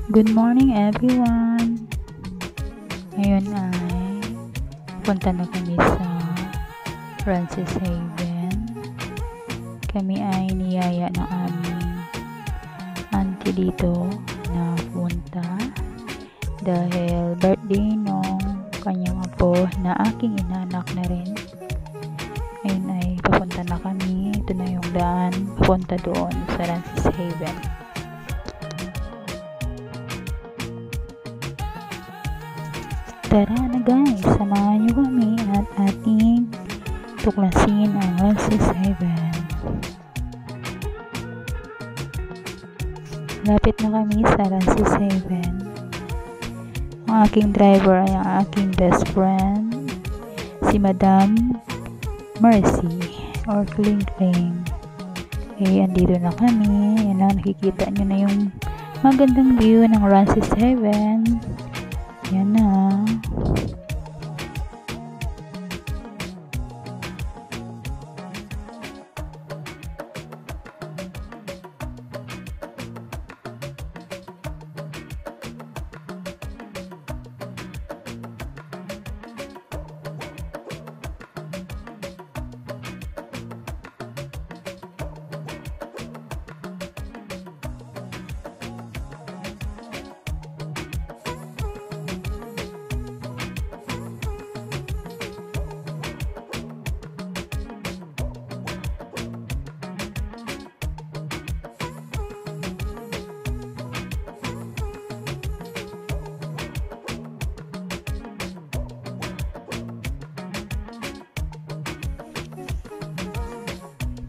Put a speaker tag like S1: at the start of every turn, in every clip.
S1: Good morning everyone! Ngayon ay punta na kami sa Francis Haven. Kami ay niyaya ng aming auntie dito na punta dahil birthday nung kanyang apo na aking inanak na rin. Ngayon ay papunta na kami. Ito na yung daan papunta doon sa Francis Haven. Tara na guys, samahan nyo kami at ating tuklasin ang Francis Haven. Lapit na kami sa Francis Haven. Ang aking driver ay ang aking best friend, si Madam Mercy or Kling Kling. Okay, andito na kami. Yan lang, nakikita nyo na yung magandang view ng Francis Haven. Yan na.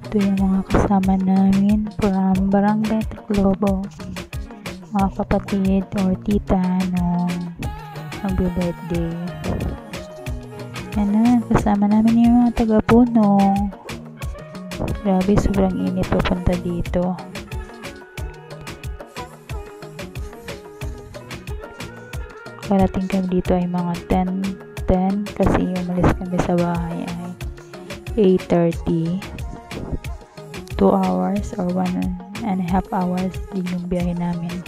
S1: Ito yung mga kasama namin from Barangay Tacloban, mga kapatid or tita nung magbe-birthday. Yan na, kasama namin yung mga taga-Puno. Grabe, sobrang init papunta dito. Parating kami dito ay mga 10 kasi umalis kami sa bahay ay 8:30. 2 hours or 1.5 hours din yung biyahe namin.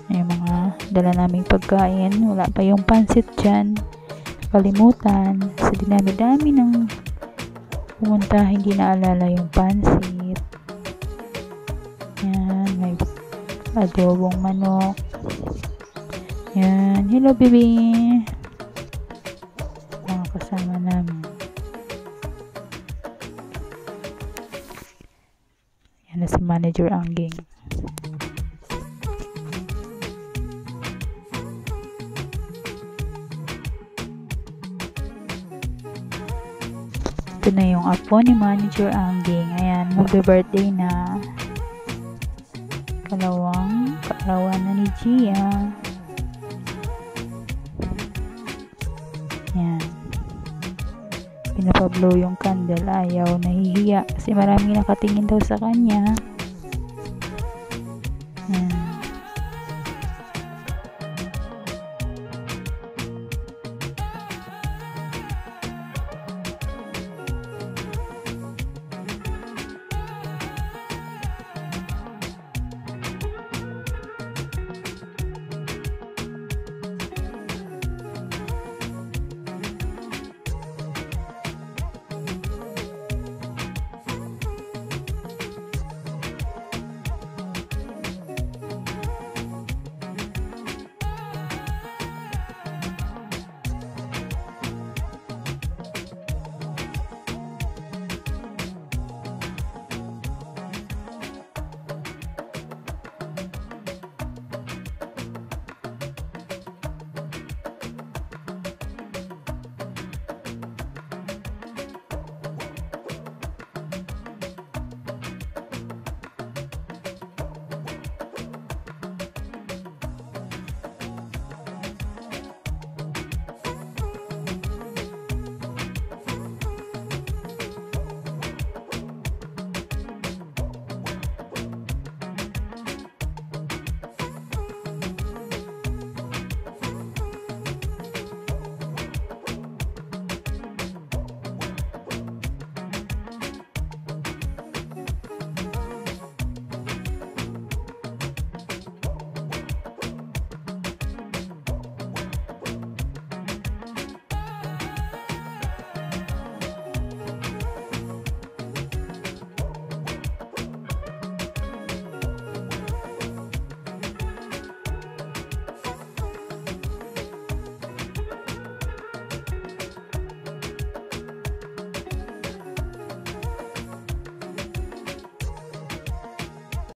S1: Yung mga dala naming pagkain, wala pa yung pansit dyan, kalimutan sa dinami-dami ng pumunta, hindi naalala yung pansit. Yan, may adobong manok. Yan, hello baby, mga kasama namin. Yan na si Manager Angging. Ito na yung apo ni Manager Angging. Ayan, magbe-birthday na. Kalawang kaarawan na ni Gia. Yan. Pinapablow yung candle, ayaw, nahihiya kasi maraming nakatingin daw sa kanya. Yan.